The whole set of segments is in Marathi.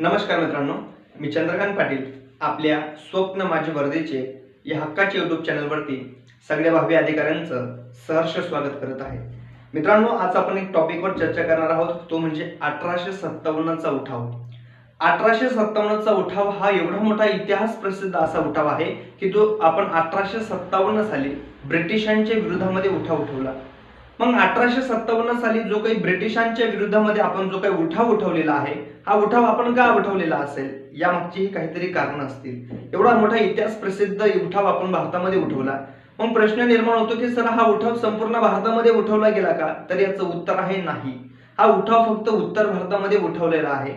नमस्कार मित्रांनो, मी चंद्रकांत पाटील आपल्या स्वप्न माझे वर्धेचे या हक्काचे यूट्यूब चॅनलवरती सगळ्या भावी अधिकाऱ्यांचं सहर्ष स्वागत करत आहे। मित्रांनो, आज आपण एक टॉपिकवर चर्चा करणार आहोत, तो म्हणजे 1857चा उठाव। 1857चा उठाव हा एवढा मोठा इतिहास प्रसिद्ध असा उठाव आहे की तो आपण 1857 साली ब्रिटिशांच्या विरोधामध्ये उठाव उठवला। मग 1857 साली जो काही ब्रिटिशांच्या विरोधामध्ये आपण जो काही उठाव उठवलेला आहे, हा उठाव आपण का उठवलेला असेल, यामागची काहीतरी कारण असतील। एवढा मोठा इतिहास प्रसिद्ध उठाव आपण भारतामध्ये उठवला। मग प्रश्न निर्माण होतो की सर, हा उठाव संपूर्ण भारतामध्ये उठवला गेला का? तर याचं उत्तर आहे नाही। हा उठाव फक्त उत्तर भारतामध्ये उठवलेला आहे।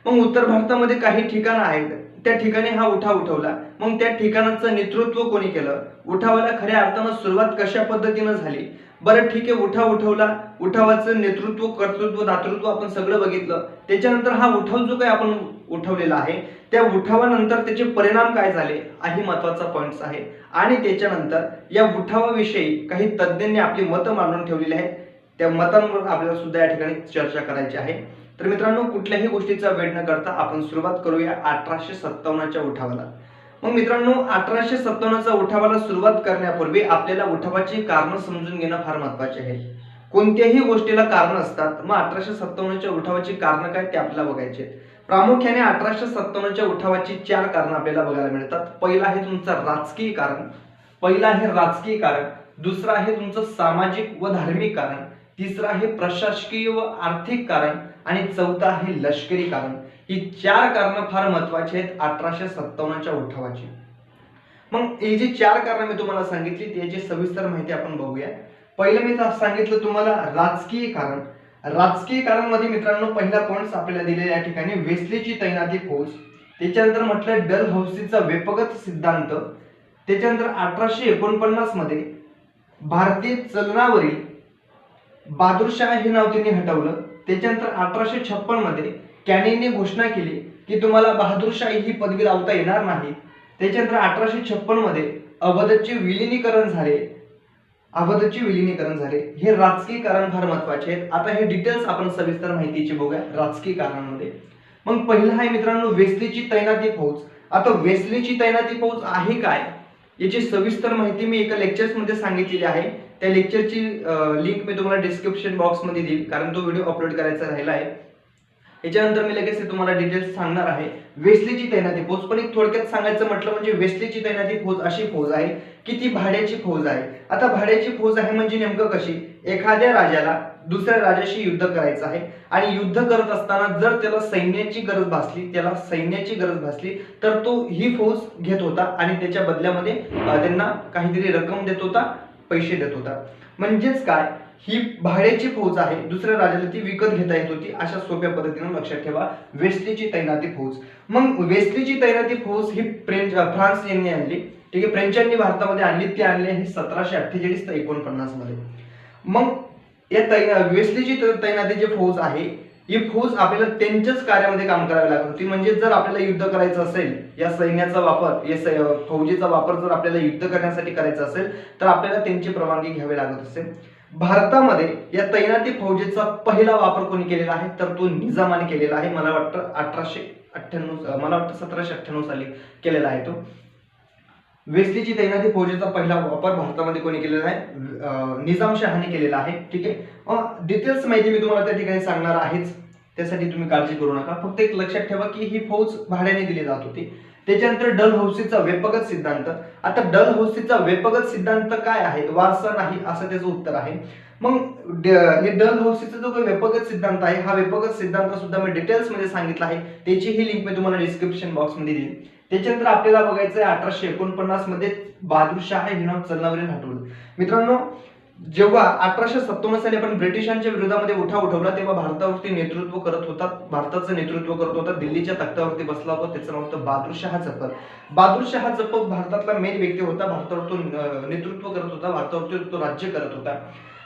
मग उत्तर भारतामध्ये काही ठिकाणं आहेत, त्या ठिकाणी हा उठाव उठवला। मग त्या ठिकाणाचं नेतृत्व कोणी केलं, उठावाला खऱ्या अर्थानं सुरुवात कशा पद्धतीनं झाली? बरं ठीक आहे, उठाव उठवला, उठावाचं नेतृत्व, कर्तृत्व, दातृत्व आपण सगळं बघितलं। त्याच्यानंतर हा उठाव जो काही आपण उठवलेला आहे, त्या उठावानंतर त्याचे परिणाम काय झाले, हाही महत्त्वाचा पॉइंट्स आहे। आणि त्याच्यानंतर या उठावाविषयी काही तज्ञांनी आपली मतं मांडून ठेवलेली आहेत, त्या मतांवर आपल्याला सुद्धा या ठिकाणी चर्चा करायची आहे। तर मित्रांनो, कुठल्याही गोष्टीचा वेळ न करता आपण सुरुवात करूया 1857च्या उठावाला। मग मित्रांनो, 1857च्या उठावाला सुरुवात करण्यापूर्वी आपल्याला उठावाची कारण समजून घेणं फार महत्त्वाचे आहे। कोणत्याही गोष्टीला कारण असतात, मग 1857च्या उठावाची कारण काय ते आपल्याला बघायचे आहेत। प्रामुख्याने 1857च्या उठावाची 4 कारण आपल्याला बघायला मिळतात। पहिला आहे तुमचं राजकीय कारण, दुसरं आहे तुमचं सामाजिक व धार्मिक कारण, तिसरं आहे प्रशासकीय व आर्थिक कारण आणि चौथं आहे लष्करी कारण। ही 4 कारण फार महत्त्वाची आहेत 1857च्या उठावाची। मग हे जे 4 कारण मी तुम्हाला सांगितली त्याची सविस्तर माहिती आपण बघूया। पहिलं मी सांगितलं तुम्हाला राजकीय कारण। राजकीय कारण मध्ये मित्रांनो, पहिला पॉइंट्स आपल्याला दिलेला या ठिकाणी वेस्लीची तैनाती फौज, त्याच्यानंतर म्हटलं डलहौसीचा वेपगत सिद्धांत, त्याच्यानंतर 1849 मध्ये भारतीय चलनावरील बहादूरशाह हे नाव त्यांनी हटवलं। त्याच्यानंतर 1856 मध्ये कॅनिंगने घोषणा केली की तुम्हाला बहादूरशाही ही पदवी लावता येणार नाही। त्याच्यानंतर 1856 मध्ये अवधचे विलीनीकरण झाले। हे राजकीय कारण फार महत्त्वाचे आहेत। आता हे डिटेल्स आपण सविस्तर माहितीची बघूया राजकीय कारणांमध्ये। मग पहिलं आहे मित्रांनो वेस्लीची तैनाती फौज। आता वेस्लीची तैनाती फौज आहे काय, याची सविस्तर माहिती मी एका लेक्चर्स मध्ये सांगितलेली आहे। त्या लेक्चरची लिंक मी तुम्हाला डिस्क्रिप्शन बॉक्स मध्ये देईल, कारण तो व्हिडिओ अपलोड करायचा राहिला आहे। याच्यानंतर मी लगेच तुम्हाला डिटेल्स सांगणार आहे वेस्लीची तैनाती फौज। पण एक थोडक्यात सांगायचं म्हटलं म्हणजे वेस्लीची तैनाती फौज अशी फौज आहे की ती भाड्याची फौज आहे। आता भाड्याची फौज आहे म्हणजे नेमकं कशी, एखाद्या राजाला दुसऱ्या राजाशी युद्ध करायचं आहे आणि युद्ध करत असताना जर त्याला सैन्याची गरज भासली तर तो ही फौज घेत होता आणि त्याच्या बदल्यामध्ये त्यांना काहीतरी रक्कम देत होता, पैसे देत होता। म्हणजेच काय, ही भाड्याची फौज आहे, दुसऱ्या राजाला ती विकत घेता येत होती। अशा सोप्या पद्धतीने लक्षात ठेवा वेस्लीची तैनाती फौज। मग वेस्लीची तैनाती फौज ही फ्रान्स यांनी आणली, ठीक आहे, फ्रेंचांनी भारतामध्ये आणली। ती आणली आहे 1748 ते 49 मध्ये। मग या वेस्लीची तैनाती जी फौज आहे, ही फौज आपल्याला त्यांच्याच कार्यामध्ये काम करावे लागत होती। म्हणजे जर आपल्याला युद्ध करायचं असेल, या सैन्याचा वापर, या फौजेचा वापर जर आपल्याला युद्ध करण्यासाठी करायचा असेल तर आपल्याला त्यांची परवानगी घ्यावी लागत असेल। भारतामध्ये या तैनाती फौजेचा पहिला वापर कोणी केलेला आहे, तर तो निजामाने केलेला आहे। मला वाटतं 1798 साली केलेला आहे तो। वेस्लीची तैनाती फौजेचा पहिला वापर भारतामध्ये कोणी केलेला आहे, निजामशहाने केलेला आहे, ठीक आहे। डिटेल्स माहिती मी तुम्हाला त्या ठिकाणी सांगणार आहेच, त्यासाठी तुम्ही काळजी करू नका। फक्त एक लक्षात ठेवा की ही फौज भाड्याने दिली जात होती। त्याच्यानंतर डलहौसीचा वेपगत सिद्धांत। आता डलहौसीचा वेपगत सिद्धांत काय आहे, वारसा नाही असं त्याचं उत्तर आहे। मग हे डलहौसीचा जो काही वेपगत सिद्धांत आहे, हा वेपगत सिद्धांत सुद्धा मी डिटेल्स मध्ये सांगितला आहे, त्याची ही लिंक मी तुम्हाला डिस्क्रिप्शन बॉक्स मध्ये देईन। त्याच्यानंतर आपल्याला बघायचं आहे 1849 मध्ये बहादूरशाह हे नाव चलनावरील हटवलं। मित्रांनो, जेव्हा 1857 साली आपण ब्रिटिशांच्या विरोधामध्ये उठाव उठवला, तेव्हा भारताचं नेतृत्व करत होता, दिल्लीच्या तख्तावरती बसला होता, त्याचं नाव होतं बहादूरशाह जफर। बहादूरशाह जफर भारतातला मेन व्यक्ती होता, भारतावर तो नेतृत्व करत होता, भारतावरती तो राज्य करत होता।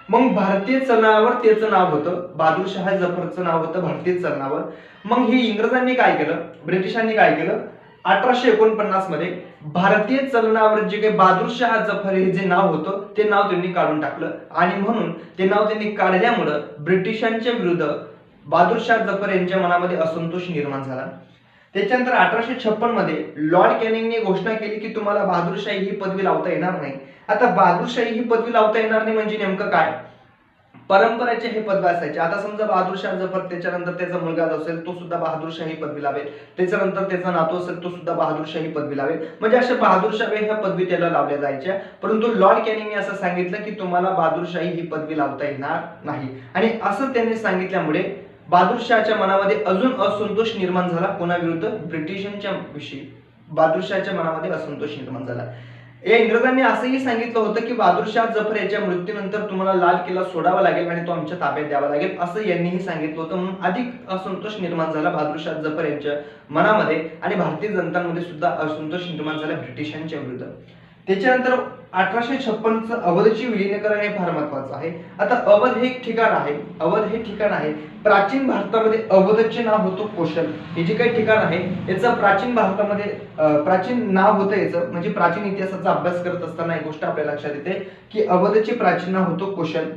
मग भारतीय चलनावर त्याचं नाव होतं, बहादूरशाह जफरचं नाव होतं भारतीय चलनावर। मग हे इंग्रजांनी काय केलं, ब्रिटिशांनी काय केलं, 1849 मध्ये भारतीय चलनावर जे काही बहादूरशाह जफर हे जे नाव होतं ते नाव त्यांनी काढून टाकलं। आणि म्हणून ते नाव त्यांनी काढल्यामुळे ब्रिटिशांच्या विरुद्ध बहादूरशाह जफर यांच्या मनामध्ये असंतोष निर्माण झाला. त्याच्यानंतर 1856 मध्ये लॉर्ड कॅनिंगने घोषणा केली की तुम्हाला बहादूरशाही ही पदवी लावता येणार नाही. आता बहादूरशाही ही पदवी लावता येणार नाही म्हणजे नेमकं काय? परंपरेचे हे पदवी असायचे. आता समजा बहादूरशाह जफर, त्याच्यानंतर त्याचा मुलगा असेल तो सुद्धा बहादूरशाही पदवी लावेल, त्याच्यानंतर त्याचा नातू असेल तो सुद्धा बहादूरशाही पदवी लावेल, म्हणजे अशा बहादूरशाही ह्या पदवी त्याला लावल्या जायच्या. परंतु लॉर्ड कॅनिंगने असं सांगितलं की तुम्हाला बहादूरशाही ही पदवी लावता येणार नाही. आणि असं त्यांनी सांगितल्यामुळे बहादूरशाहच्या मनामध्ये अजून असंतोष निर्माण झाला. कोणाविरुद्ध? ब्रिटिशांच्या विषयी बहादूरशाहच्या मनामध्ये असंतोष निर्माण झाला. या इंग्रजांनी असंही सांगितलं होतं की बहादूरशाह जफर याच्या मृत्यूनंतर तुम्हाला लाल किल्ला सोडावा लागेल आणि तो आमच्या ताब्यात द्यावा लागेल, असं यांनीही सांगितलं होतं. म्हणून अधिक असंतोष निर्माण झाला बहादूरशाह जफर यांच्या मनामध्ये आणि भारतीय जनतांमध्ये सुद्धा असंतोष निर्माण झाला ब्रिटिशांच्या विरुद्ध. त्याच्यानंतर 1856चं अवधची विलीनीकरण हे फार महत्वाचं आहे. आता अवध हे ठिकाण आहे, अवध हे ठिकाण आहे. प्राचीन भारतामध्ये अवधचे नाव होतं कोशल. हे जे काही ठिकाण आहे याचं प्राचीन भारतामध्ये प्राचीन नाव होतं याचं, म्हणजे प्राचीन इतिहासाचा अभ्यास करत असताना एक गोष्ट आपल्या लक्षात येते की अवधचे प्राचीन नाव होतं कोशल.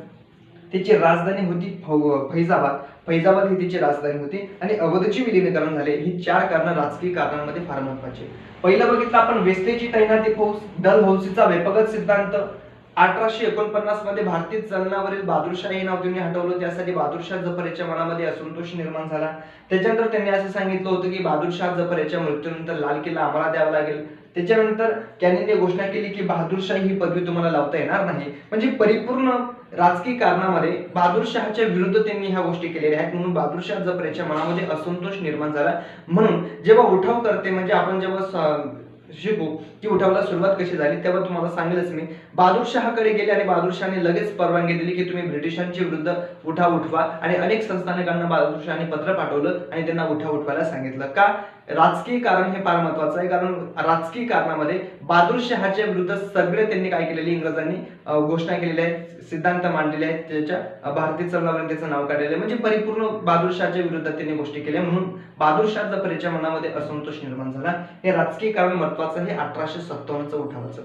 त्याची राजधानी होती फैजाबाद. फैजाबाद ही तिची राजधानी होती आणि अवधचे विलीनीकरण झाले. ही 4 कारणं राजकीय कारणांमध्ये फार महत्वाची. पहिलं बघितलं आपण वेस्टेची तैनाती फौज, डलहौसीचा वेपगत सिद्धांत. 1849 मध्ये भारतीय चलनावरील बहादूरशाही नाव त्यांनी हटवलं. त्यासाठी बहादूरशाह जफर याच्या मनामध्ये असंतोष निर्माण झाला. त्याच्यानंतर त्यांनी असं सांगितलं होतं की बहादूरशाह जफर याच्या मृत्यूनंतर लाल किल्ला आम्हाला द्यावा लागेल. त्याच्यानंतर कॅनिंगने घोषणा केली की बहादूरशाही ही पदवी तुम्हाला लावता येणार नाही. म्हणजे परिपूर्ण राजकीय कारणामध्ये बहादूरशाहच्या विरुद्ध त्यांनी ह्या गोष्टी केलेल्या आहेत. म्हणून बहादूरशाह जफर याच्या मनामध्ये असंतोष निर्माण झाला. म्हणून जेव्हा उठाव करते, म्हणजे आपण जेव्हा शिकू की उठावाला सुरुवात कशी झाली तेव्हा तुम्हाला सांगेलच मी. बहादूरशाहकडे गेले आणि बहादूरशाहने लगेच परवानगी दिली की तुम्ही ब्रिटिशांच्या विरुद्ध उठाव उठवा. आणि अनेक संस्थानिकांना बहादूरशाहने पत्र पाठवलं आणि त्यांना उठाव उठवायला सांगितलं. का? राजकीय कारण हे फार महत्वाचं आहे. कारण राजकीय कारणामध्ये बहादूरशाहच्या विरुद्ध सगळे त्यांनी काय केलेली, इंग्रजांनी घोषणा केलेल्या आहेत, सिद्धांत मांडलेले आहेत, त्याच्या भारतीय चलनावरून त्याचं नाव काढलेलं आहे. म्हणजे परिपूर्ण बहादूरशाहच्या विरुद्ध त्यांनी गोष्टी केल्या. म्हणून बहादूरशाह जफर याच्या मनामध्ये असंतोष निर्माण झाला. हे राजकीय कारण महत्वाचं हे 1857चं उठावाचं.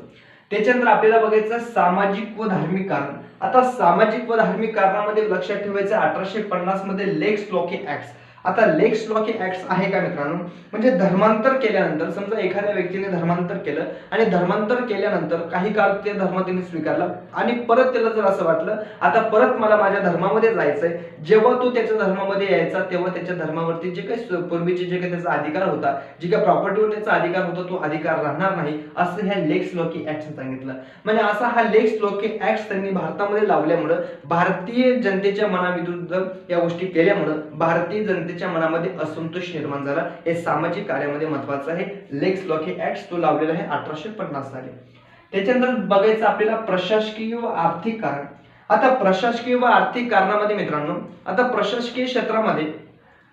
त्याच्यानंतर आपल्याला बघायचं सामाजिक व धार्मिक कारण. आता सामाजिक व धार्मिक कारणामध्ये लक्षात ठेवायचं 1850 मध्ये लेक्स लॉकी ऍक्ट. आता लेक्स लॉकी ऍक्ट आहे का मित्रांनो? म्हणजे धर्मांतर केल्यानंतर, समजा एखाद्या व्यक्तीने धर्मांतर केलं आणि धर्मांतर केल्यानंतर काही काळ ते धर्म त्यांनी स्वीकारला आणि परत त्याला जर असं वाटलं आता परत मला माझ्या धर्मामध्ये जायचंय, जेव्हा तो त्याच्या धर्मामध्ये यायचा तेव्हा त्याच्या धर्मावरती जे काही पूर्वीचे जे काही त्याचा अधिकार होता, जी काही प्रॉपर्टीवर त्याचा अधिकार होता, तो अधिकार राहणार नाही, असं ह्या लेक्स लॉकी ऍक्ट सांगितलं. म्हणजे असा हा लेक्स लॉकी ऍक्ट त्यांनी भारतामध्ये लावल्यामुळे भारतीय जनतेच्या मनाविरुद्ध या गोष्टी केल्यामुळे भारतीय जनतेच्या मनामध्ये असंतोष निर्माण झाला. हे सामाजिक कार्यामध्ये महत्वाचं आहे. लेक्स लॉकी ऍक्ट तो लावलेला आहे 1850 साली. त्याच्यानंतर बघायचं आपल्याला प्रशासकीय व आर्थिक कारण. आता प्रशासकीय व आर्थिक कारणामध्ये मित्रांनो, आता प्रशासकीय क्षेत्रामध्ये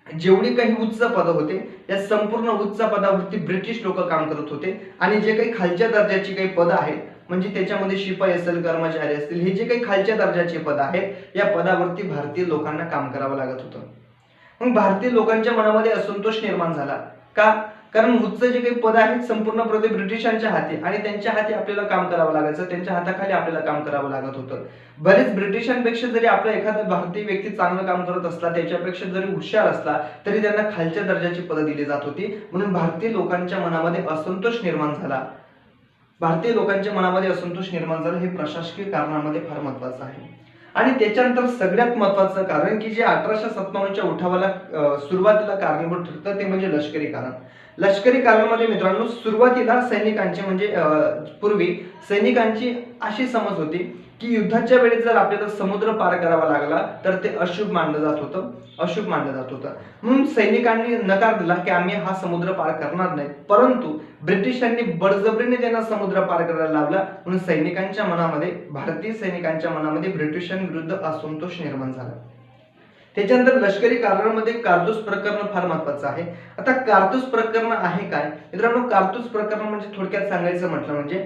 जेवढी काही उच्च पद होते या संपूर्ण उच्च पदावरती ब्रिटिश लोक काम करत होते आणि जे काही खालच्या दर्जाची काही पद आहेत, म्हणजे त्याच्यामध्ये शिपाई असेल, कर्मचारी असतील, हे जे काही खालच्या दर्जाचे पद आहेत या पदावरती भारतीय लोकांना काम करावं लागत होतं. मग भारतीय लोकांच्या मनामध्ये असंतोष निर्माण झाला. का? कारण उच्च जे काही पद आहेत संपूर्ण प्रति ब्रिटिशांच्या हाती आणि त्यांच्या हाती आपल्याला काम करावं लागायचं, त्यांच्या हाताखाली आपल्याला काम करावं लागत होतं. बरेच ब्रिटिशांपेक्षा जरी आपला एखादा भारतीय व्यक्ती चांगलं काम करत असला, त्याच्यापेक्षा जरी हुशार असला, तरी त्यांना खालच्या दर्जाची पदं दिली जात होती. म्हणून भारतीय लोकांच्या मनामध्ये असंतोष निर्माण झाला. भारतीय लोकांच्या मनामध्ये असंतोष निर्माण झाला हे प्रशासकीय कारणामध्ये फार महत्वाचं आहे. आणि त्याच्यानंतर सगळ्यात महत्वाचं कारण की जे 1857च्या उठावाला सुरुवातीला कारणीभूत ठरतं ते म्हणजे लष्करी कारण. लष्करी कारणामध्ये मित्रांनो सुरुवातीला सैनिकांचे म्हणजे पूर्वी सैनिकांची अशी समज होती की युद्धाच्या वेळेस जर आपल्याला समुद्र पार करावा लागला तर ते अशुभ मानलं जात होतं, अशुभ मानलं जात होतं. म्हणून सैनिकांनी नकार दिला की आम्ही हा समुद्र पार करणार नाही. परंतु ब्रिटिशांनी बळजबरीने त्यांना समुद्र पार करायला लावला. म्हणून सैनिकांच्या मनामध्ये, भारतीय सैनिकांच्या मनामध्ये ब्रिटिशांविरुद्ध असंतोष निर्माण झाला. त्याच्यानंतर लष्करी कारणामध्ये कारतूस प्रकरण फार महत्वाचं आहे. आता कारतूस प्रकरण आहे काय मित्रांनो? कारतूस प्रकरण म्हणजे थोडक्यात सांगायचं म्हटलं म्हणजे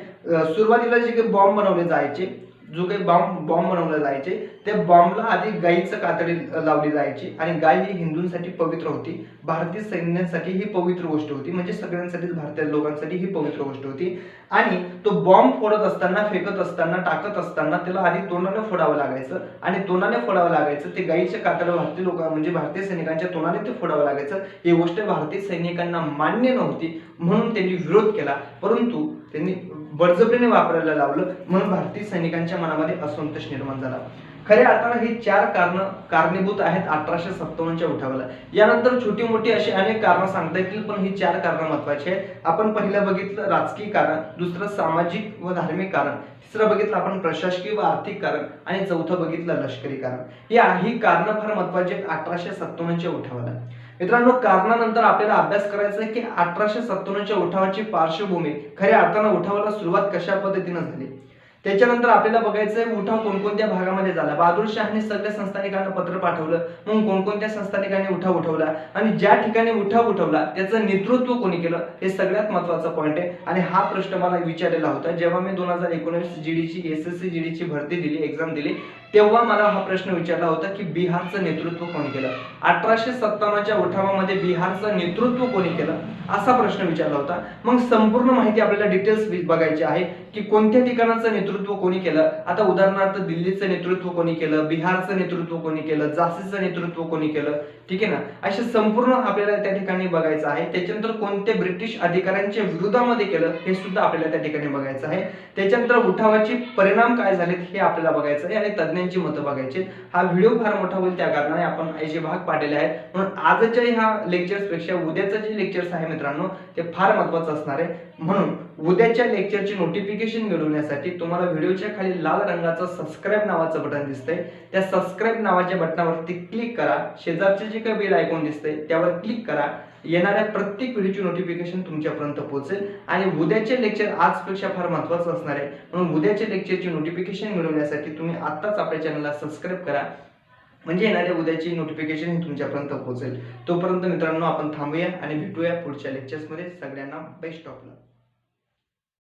सुरुवातीला जे काही बॉम्ब बनवले जायचे जो काही बॉम्ब बनवले जायचे त्या बॉम्बला आधी गायीचं कातडी लावली जायची आणि गाय ही हिंदूंसाठी पवित्र होती, भारतीय सैन्यासाठी ही पवित्र गोष्ट होती, म्हणजे सगळ्यांसाठीच भारतीय लोकांसाठी ही पवित्र गोष्ट होती. आणि तो बॉम्ब फोडत असताना, फेकत असताना, टाकत असताना त्याला आधी तोंडाने फोडावं लागायचं आणि तोंडाने फोडावं लागायचं. ते गायीचे कातडं भारतीय लोक म्हणजे भारतीय सैनिकांच्या तोंडाने ते फोडावं लागायचं. ही गोष्ट भारतीय सैनिकांना मान्य नव्हती म्हणून त्यांनी विरोध केला, परंतु त्यांनी बळजबरीने वापरायला लावलं म्हणून भारतीय सैनिकांच्या मनामध्ये असंतोष निर्माण झाला. खऱ्या अर्थानं ही 4 कारणं कारणीभूत आहेत 1857च्या उठावाला. यानंतर छोटी मोठी अशी अनेक कारणं सांगता येतील, पण ही 4 कारणं महत्वाची आहेत. आपण पहिलं बघितलं राजकीय कारण, दुसरं सामाजिक व धार्मिक कारण, तिसरं बघितलं आपण प्रशासकीय व आर्थिक कारण आणि चौथं बघितलं लष्करी कारण. ही कारणं फार महत्वाची आहेत 1857च्या उठावाला. मित्रांनो, कारणानंतर आपल्याला अभ्यास करायचा आहे की 1857च्या उठावाची पार्श्वभूमी, खऱ्या अर्थानं उठावाला सुरुवात कशा पद्धतीने झाली. त्याच्यानंतर आपल्याला बघायचं आहे उठाव कोणकोणत्या भागामध्ये झाला. बहादूर शहाने सगळ्या संस्थानिकांना पत्र पाठवलं, मग कोणकोणत्या संस्थानिकांनी उठाव उठवला आणि ज्या ठिकाणी उठाव उठवला त्याचं नेतृत्व कोणी केलं हे सगळ्यात महत्त्वाचा पॉईंट आहे. आणि हा प्रश्न मला विचारलेला होता जेव्हा मी 2019 जीडीची एसएससी जीडीची भरती दिली, एक्झाम दिली, तेव्हा मला हा प्रश्न विचारला होता की बिहारचं नेतृत्व कोणी केलं. 1857च्या उठावामध्ये बिहारचं नेतृत्व कोणी केलं असा प्रश्न विचारला होता. मग संपूर्ण माहिती आपल्याला डिटेल्स बघायची आहे की कोणत्या ठिकाणाचं नेतृत्व कोणी केलं. आता उदाहरणार्थ दिल्लीचं नेतृत्व कोणी केलं, बिहारचं नेतृत्व कोणी केलं, झाशीचं नेतृत्व कोणी केलं, ठीक आहे ना. असे संपूर्ण आपल्याला त्या ठिकाणी बघायचं आहे. त्याच्यानंतर कोणत्या ब्रिटिश अधिकाऱ्यांच्या विरोधामध्ये केलं हे सुद्धा आपल्याला त्या ठिकाणी बघायचं आहे. त्याच्यानंतर उठावाचे परिणाम काय झालेत हे आपल्याला बघायचं आहे आणि तज्ञांची मतं बघायची. हा व्हिडिओ फार मोठा होईल त्या कारणाने आपण याचे भाग पाडलेले आहेत. म्हणून आजच्या ह्या लेक्चर्स पेक्षा उद्याचं जे लेक्चर्स आहे मित्रांनो ते फार महत्त्वाचं असणार आहे. म्हणून उद्याच्या लेक्चरची नोटिफिकेशन मिळवण्यासाठी तुम्हाला व्हिडिओच्या खाली लाल रंगाचं सबस्क्राईब नावाचं बटन दिसतंय, त्या सबस्क्राईब नावाच्या बटनावरती क्लिक करा. शेजारचे जे काही बेल आयकॉन दिसतंय त्यावर क्लिक करा. येणाऱ्या प्रत्येक व्हिडिओची नोटिफिकेशन तुमच्यापर्यंत पोहोचेल. आणि उद्याचे लेक्चर आजपेक्षा फार महत्त्वाचं असणार आहे. म्हणून उद्याच्या लेक्चरची नोटिफिकेशन मिळवण्यासाठी तुम्ही आत्ताच आपल्या चॅनलला सबस्क्राईब करा, म्हणजे येणाऱ्या उद्याची नोटिफिकेशन ही तुमच्यापर्यंत पोहोचेल. तोपर्यंत मित्रांनो आपण थांबूया आणि भेटूया पुढच्या लेक्चर्समध्ये. सगळ्यांना बेस्ट ऑफ लक.